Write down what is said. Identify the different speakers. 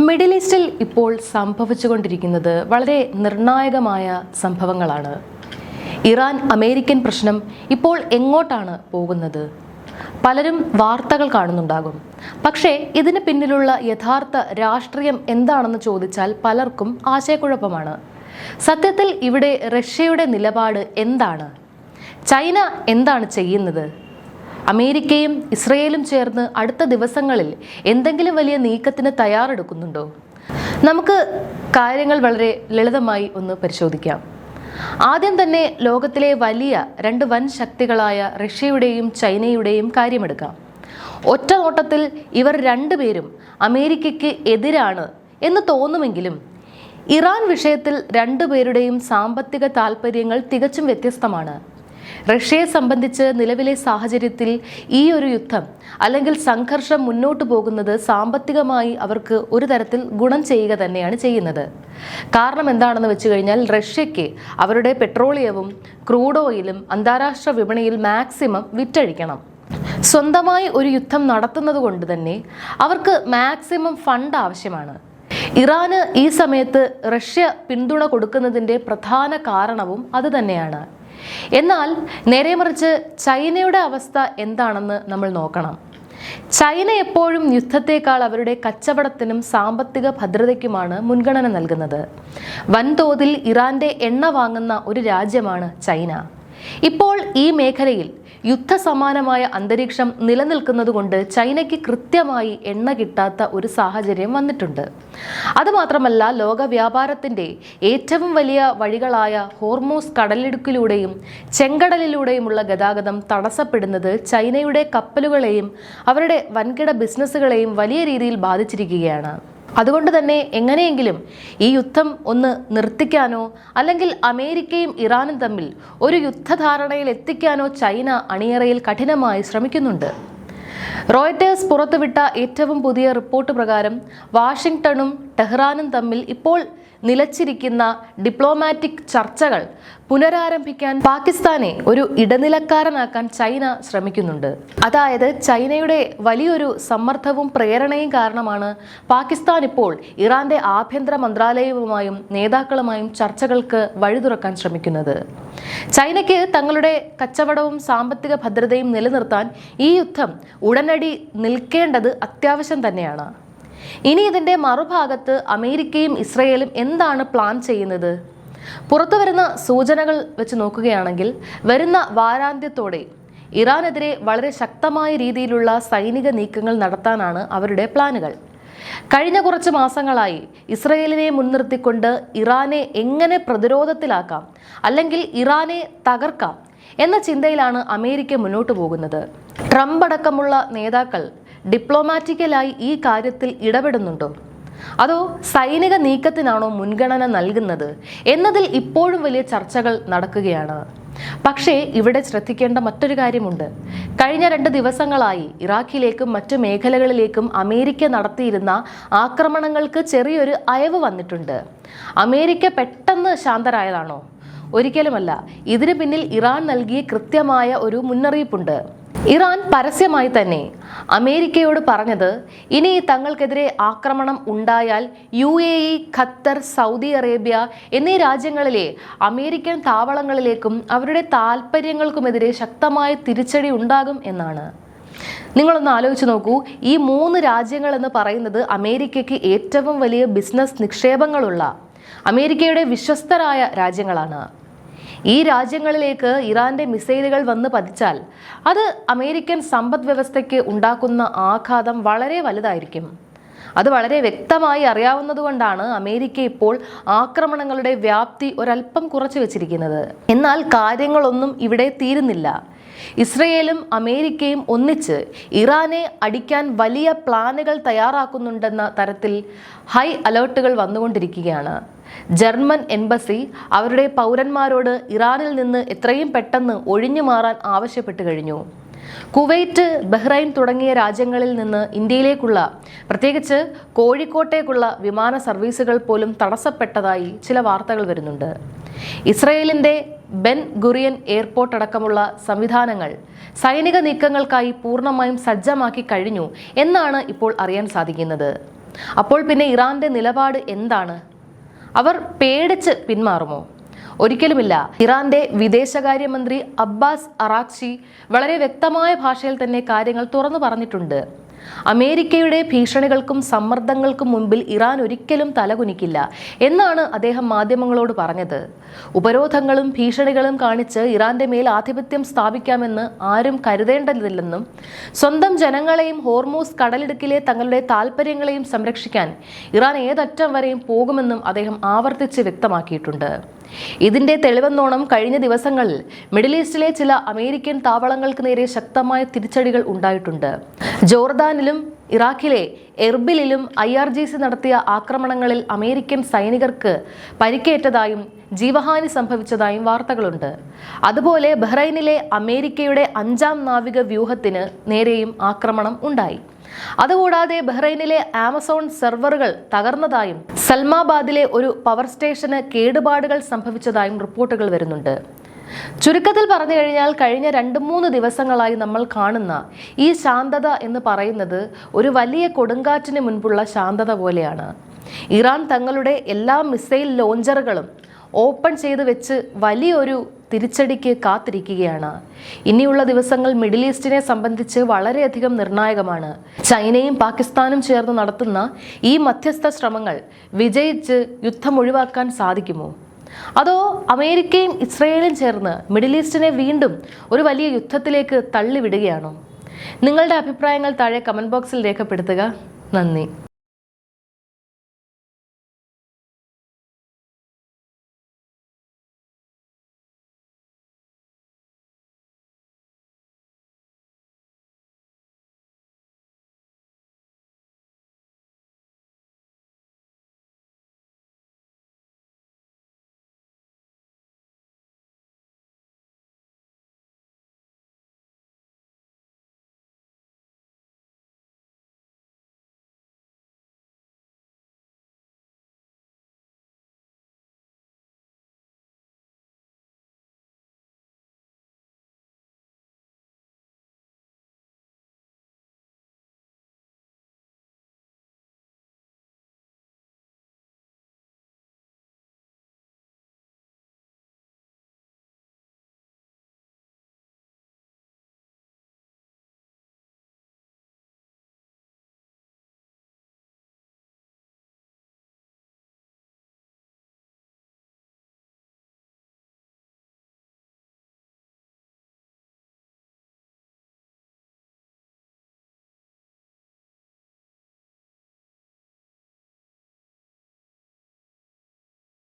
Speaker 1: Middle ഈസ്റ്റിൽ ഇപ്പോൾ സംഭവിച്ചുകൊണ്ടിരിക്കുന്നത് വളരെ നിർണായകമായ സംഭവങ്ങളാണ്. ഇറാൻ അമേരിക്കൻ പ്രശ്നം ഇപ്പോൾ എങ്ങോട്ടാണ് പോകുന്നത്? പലരും വാർത്തകൾ കാണുന്നുണ്ടാകും. പക്ഷേ ഇതിന് പിന്നിലുള്ള യഥാർത്ഥ രാഷ്ട്രീയം എന്താണെന്ന് ചോദിച്ചാൽ പലർക്കും ആശയക്കുഴപ്പമാണ്. സത്യത്തിൽ ഇവിടെ റഷ്യയുടെ നിലപാട് എന്താണ്? ചൈന എന്താണ് ചെയ്യുന്നത്? അമേരിക്കയും ഇസ്രയേലും ചേർന്ന് അടുത്ത ദിവസങ്ങളിൽ എന്തെങ്കിലും വലിയ നീക്കത്തിന് തയ്യാറെടുക്കുന്നുണ്ടോ? നമുക്ക് കാര്യങ്ങൾ വളരെ ലളിതമായി ഒന്ന് പരിശോധിക്കാം. ആദ്യം തന്നെ ലോകത്തിലെ വലിയ രണ്ട് വൻ ശക്തികളായ റഷ്യയുടെയും ചൈനയുടെയും കാര്യമെടുക്കാം. ഒറ്റ നോട്ടത്തിൽ ഇവർ രണ്ടുപേരും അമേരിക്കയ്ക്ക് എതിരാണ് എന്ന് തോന്നുമെങ്കിലും ഇറാൻ വിഷയത്തിൽ രണ്ടുപേരുടെയും സാമ്പത്തിക താൽപ്പര്യങ്ങൾ തികച്ചും വ്യത്യസ്തമാണ്. റഷ്യയെ സംബന്ധിച്ച് നിലവിലെ സാഹചര്യത്തിൽ ഈ ഒരു യുദ്ധം അല്ലെങ്കിൽ സംഘർഷം മുന്നോട്ട് പോകുന്നത് സാമ്പത്തികമായി അവർക്ക് ഒരു തരത്തിൽ ഗുണം ചെയ്യുക തന്നെയാണ് ചെയ്യുന്നത്. കാരണം എന്താണെന്ന് വെച്ച് കഴിഞ്ഞാൽ റഷ്യയ്ക്ക് അവരുടെ പെട്രോളിയവും ക്രൂഡ് ഓയിലും അന്താരാഷ്ട്ര വിപണിയിൽ മാക്സിമം വിറ്റഴിക്കണം. സ്വന്തമായി ഒരു യുദ്ധം നടത്തുന്നത് കൊണ്ട് തന്നെ അവർക്ക് മാക്സിമം ഫണ്ട് ആവശ്യമാണ്. ഇറാന് ഈ സമയത്ത് റഷ്യ പിന്തുണ കൊടുക്കുന്നതിൻ്റെ പ്രധാന കാരണവും അതുതന്നെയാണ്. എന്നാൽ നേരെ മറിച്ച് ചൈനയുടെ അവസ്ഥ എന്താണെന്ന് നമ്മൾ നോക്കണം. ചൈന എപ്പോഴും യുദ്ധത്തെക്കാൾ അവരുടെ കച്ചവടത്തിനും സാമ്പത്തിക ഭദ്രതയ്ക്കുമാണ് മുൻഗണന നൽകുന്നത്. വൻതോതിൽ ഇറാന്റെ എണ്ണ വാങ്ങുന്ന ഒരു രാജ്യമാണ് ചൈന. ഇപ്പോൾ ഈ മേഖലയിൽ യുദ്ധസമാനമായ അന്തരീക്ഷം നിലനിൽക്കുന്നതുകൊണ്ട് ചൈനയ്ക്ക് കൃത്യമായി എണ്ണ കിട്ടാത്ത ഒരു സാഹചര്യം വന്നിട്ടുണ്ട്. അതുമാത്രമല്ല, ലോക വ്യാപാരത്തിൻ്റെ ഏറ്റവും വലിയ വഴികളായ ഹോർമൂസ് കടലിടുക്കിലൂടെയും ചെങ്കടലിലൂടെയുമുള്ള ഗതാഗതം തടസ്സപ്പെടുന്നത് ചൈനയുടെ കപ്പലുകളെയും അവരുടെ വൻകിട ബിസിനസ്സുകളെയും വലിയ രീതിയിൽ ബാധിച്ചിരിക്കുകയാണ്. അതുകൊണ്ട് തന്നെ എങ്ങനെയെങ്കിലും ഈ യുദ്ധം ഒന്ന് നിർത്തിക്കാനോ അല്ലെങ്കിൽ അമേരിക്കയും ഇറാനും തമ്മിൽ ഒരു യുദ്ധധാരണയിൽ എത്തിക്കാനോ ചൈന അണിയറയിൽ കഠിനമായി ശ്രമിക്കുന്നുണ്ട്. റോയിറ്റേഴ്സ് പുറത്തുവിട്ട ഏറ്റവും പുതിയ റിപ്പോർട്ട് പ്രകാരം വാഷിംഗ്ടണും ടെഹ്റാനും തമ്മിൽ ഇപ്പോൾ നിലച്ചിരിക്കുന്ന ഡിപ്ലോമാറ്റിക് ചർച്ചകൾ പുനരാരംഭിക്കാൻ പാകിസ്ഥാനെ ഒരു ഇടനിലക്കാരനാക്കാൻ ചൈന ശ്രമിക്കുന്നുണ്ട്. അതായത് ചൈനയുടെ വലിയൊരു സമ്മർദ്ദവും പ്രേരണയും കാരണമാണ് പാകിസ്ഥാൻ ഇപ്പോൾ ഇറാന്റെ ആഭ്യന്തര മന്ത്രാലയവുമായും നേതാക്കളുമായും ചർച്ചകൾക്ക് വഴി തുറക്കാൻ ശ്രമിക്കുന്നത്. ചൈനയ്ക്ക് തങ്ങളുടെ കച്ചവടവും സാമ്പത്തിക ഭദ്രതയും നിലനിർത്താൻ ഈ യുദ്ധം ഉടനടി നിൽക്കേണ്ടത് അത്യാവശ്യം തന്നെയാണ്. ഇനി ഇതിൻ്റെ മറുഭാഗത്ത് അമേരിക്കയും ഇസ്രയേലും എന്താണ് പ്ലാൻ ചെയ്യുന്നത്? പുറത്തു വരുന്ന സൂചനകൾ വെച്ച് നോക്കുകയാണെങ്കിൽ വരുന്ന വാരാന്ത്യത്തോടെ ഇറാനെതിരെ വളരെ ശക്തമായ രീതിയിലുള്ള സൈനിക നീക്കങ്ങൾ നടത്താനാണ് അവരുടെ പ്ലാനുകൾ. കഴിഞ്ഞ കുറച്ച് മാസങ്ങളായി ഇസ്രയേലിനെ മുൻനിർത്തിക്കൊണ്ട് ഇറാനെ എങ്ങനെ പ്രതിരോധത്തിലാക്കാം അല്ലെങ്കിൽ ഇറാനെ തകർക്കാം എന്ന ചിന്തയിലാണ് അമേരിക്ക മുന്നോട്ട് പോകുന്നത്. ട്രംപ് അടക്കമുള്ള നേതാക്കൾ ഡിപ്ലോമാറ്റിക്കലായി ഈ കാര്യത്തിൽ ഇടപെടുന്നുണ്ടോ, അതോ സൈനിക നീക്കത്തിനാണോ മുൻഗണന നൽകുന്നത് എന്നതിൽ ഇപ്പോഴും വലിയ ചർച്ചകൾ നടക്കുകയാണ്. പക്ഷേ ഇവിടെ ശ്രദ്ധിക്കേണ്ട മറ്റൊരു കാര്യമുണ്ട്. കഴിഞ്ഞ 2 ദിവസങ്ങളായി ഇറാഖിലേക്കും മറ്റു മേഖലകളിലേക്കും അമേരിക്ക നടത്തിയിരുന്ന ആക്രമണങ്ങൾക്ക് ചെറിയൊരു അയവ് വന്നിട്ടുണ്ട്. അമേരിക്ക പെട്ടെന്ന് ശാന്തരായതാണോ? ഒരിക്കലുമല്ല. ഇതിന് പിന്നിൽ ഇറാൻ നൽകിയ കൃത്യമായ ഒരു മുന്നറിയിപ്പുണ്ട്. ഇറാൻ പരസ്യമായി തന്നെ അമേരിക്കയോട് പറഞ്ഞത് ഇനി തങ്ങൾക്കെതിരെ ആക്രമണം ഉണ്ടായാൽ UAE, ഖത്തർ, സൗദി അറേബ്യ എന്നീ രാജ്യങ്ങളിലെ അമേരിക്കൻ താവളങ്ങളിലേക്കും അവരുടെ താൽപ്പര്യങ്ങൾക്കുമെതിരെ ശക്തമായ തിരിച്ചടി ഉണ്ടാകും എന്നാണ്. നിങ്ങളൊന്ന് ആലോചിച്ച് നോക്കൂ. ഈ 3 രാജ്യങ്ങൾ എന്ന് പറയുന്നത് അമേരിക്കയ്ക്ക് ഏറ്റവും വലിയ ബിസിനസ് നിക്ഷേപങ്ങളുള്ള അമേരിക്കയുടെ വിശ്വസ്തരായ രാജ്യങ്ങളാണ്. ഈ രാജ്യങ്ങളിലേക്ക് ഇറാന്റെ മിസൈലുകൾ വന്ന് പതിച്ചാൽ അത് അമേരിക്കൻ സമ്പദ് വ്യവസ്ഥയ്ക്ക് ഉണ്ടാക്കുന്ന ആഘാതം വളരെ വലുതായിരിക്കും. അത് വളരെ വ്യക്തമായി അറിയാവുന്നതുകൊണ്ടാണ് അമേരിക്ക ഇപ്പോൾ ആക്രമണങ്ങളുടെ വ്യാപ്തി ഒരല്പം കുറച്ചു വെച്ചിരിക്കുന്നത്. എന്നാൽ കാര്യങ്ങളൊന്നും ഇവിടെ തീരുന്നില്ല. ഇസ്രയേലും അമേരിക്കയും ഒന്നിച്ച് ഇറാനെ അടിക്കാൻ വലിയ പ്ലാനുകൾ തയ്യാറാക്കുന്നുണ്ടെന്ന തരത്തിൽ ഹൈ അലേർട്ടുകൾ വന്നുകൊണ്ടിരിക്കുകയാണ്. ജർമ്മൻ എംബസി അവരുടെ പൗരന്മാരോട് ഇറാനിൽ നിന്ന് എത്രയും പെട്ടെന്ന് ഒഴിഞ്ഞു മാറാൻ ആവശ്യപ്പെട്ടു കഴിഞ്ഞു. കുവൈറ്റ്, ബഹ്റൈൻ തുടങ്ങിയ രാജ്യങ്ങളിൽ നിന്ന് ഇന്ത്യയിലേക്കുള്ള, പ്രത്യേകിച്ച് കോഴിക്കോട്ടേക്കുള്ള വിമാന സർവീസുകൾ പോലും തടസ്സപ്പെട്ടതായി ചില വാർത്തകൾ വരുന്നുണ്ട്. ഇസ്രയേലിന്റെ ബെൻ ഗുറിയൻ എയർപോർട്ട് അടക്കമുള്ള സംവിധാനങ്ങൾ സൈനിക നീക്കങ്ങൾക്കായി പൂർണ്ണമായും സജ്ജമാക്കി കഴിഞ്ഞു എന്നാണ് ഇപ്പോൾ അറിയാൻ സാധിക്കുന്നത്. അപ്പോൾ പിന്നെ ഇറാന്റെ നിലപാട് എന്താണ്? അവർ പേടിച്ച് പിന്മാറുമോ? ഒരിക്കലുമില്ല. ഇറാന്റെ വിദേശകാര്യമന്ത്രി അബ്ബാസ് അറാഖ്ചി വളരെ വ്യക്തമായ ഭാഷയിൽ തന്നെ കാര്യങ്ങൾ തുറന്നു പറഞ്ഞിട്ടുണ്ട്. അമേരിക്കയുടെ ഭീഷണികൾക്കും സമ്മർദ്ദങ്ങൾക്കും മുൻപിൽ ഇറാൻ ഒരിക്കലും തലകുനിക്കില്ല എന്നാണ് അദ്ദേഹം മാധ്യമങ്ങളോട് പറഞ്ഞത്. ഉപരോധങ്ങളും ഭീഷണികളും കാണിച്ച് ഇറാന്റെ മേൽ ആധിപത്യം സ്ഥാപിക്കാമെന്ന് ആരും കരുതേണ്ടതില്ലെന്നും സ്വന്തം ജനങ്ങളെയും ഹോർമൂസ് കടലിടുക്കിലെ തങ്ങളുടെ താൽപ്പര്യങ്ങളെയും സംരക്ഷിക്കാൻ ഇറാൻ ഏതറ്റം വരെയും പോകുമെന്നും അദ്ദേഹം ആവർത്തിച്ച് വ്യക്തമാക്കിയിട്ടുണ്ട്. ഇതിന്റെ തെളിവെന്നോണം കഴിഞ്ഞ ദിവസങ്ങളിൽ മിഡിൽ ഈസ്റ്റിലെ ചില അമേരിക്കൻ താവളങ്ങൾക്ക് നേരെ ശക്തമായ തിരിച്ചടികൾ ഉണ്ടായിട്ടുണ്ട്. ജോർദാനിലും ഇറാഖിലെ എർബിലിലും IRGC നടത്തിയ ആക്രമണങ്ങളിൽ അമേരിക്കൻ സൈനികർക്ക് പരിക്കേറ്റതായും ജീവഹാനി സംഭവിച്ചതായും വാർത്തകളുണ്ട്. അതുപോലെ ബഹ്റൈനിലെ അമേരിക്കയുടെ 5ാം നാവിക വ്യൂഹത്തിന് നേരെയും ആക്രമണം ഉണ്ടായി. അതുകൂടാതെ ബഹ്റൈനിലെ ആമസോൺ സെർവറുകൾ തകർന്നതായും സൽമാബാദിലെ ഒരു പവർ സ്റ്റേഷന് കേടുപാടുകൾ സംഭവിച്ചതായും റിപ്പോർട്ടുകൾ വരുന്നുണ്ട്. ചുരുക്കത്തിൽ പറഞ്ഞു കഴിഞ്ഞാൽ കഴിഞ്ഞ 2-3 ദിവസങ്ങളായി നമ്മൾ കാണുന്ന ഈ ശാന്തത എന്ന് പറയുന്നത് ഒരു വലിയ കൊടുങ്കാറ്റിന് മുൻപുള്ള ശാന്തത പോലെയാണ്. ഇറാൻ തങ്ങളുടെ എല്ലാ മിസൈൽ ലോഞ്ചറുകളും ഓപ്പൺ ചെയ്ത് വെച്ച് വലിയൊരു തിരിച്ചടിക്ക് കാത്തിരിക്കുകയാണ്. ഇനിയുള്ള ദിവസങ്ങൾ മിഡിൽ ഈസ്റ്റിനെ സംബന്ധിച്ച് വളരെയധികം നിർണായകമാണ്. ചൈനയും പാകിസ്ഥാനും ചേർന്ന് നടത്തുന്ന ഈ മധ്യസ്ഥ ശ്രമങ്ങൾ വിജയിച്ച് യുദ്ധം ഒഴിവാക്കാൻ സാധിക്കുമോ? അതോ അമേരിക്കയും ഇസ്രയേലും ചേർന്ന് മിഡിൽ ഈസ്റ്റിനെ വീണ്ടും ഒരു വലിയ യുദ്ധത്തിലേക്ക് തള്ളിവിടുകയാണോ? നിങ്ങളുടെ അഭിപ്രായങ്ങൾ താഴെ കമന്റ് ബോക്സിൽ രേഖപ്പെടുത്തുക. നന്ദി.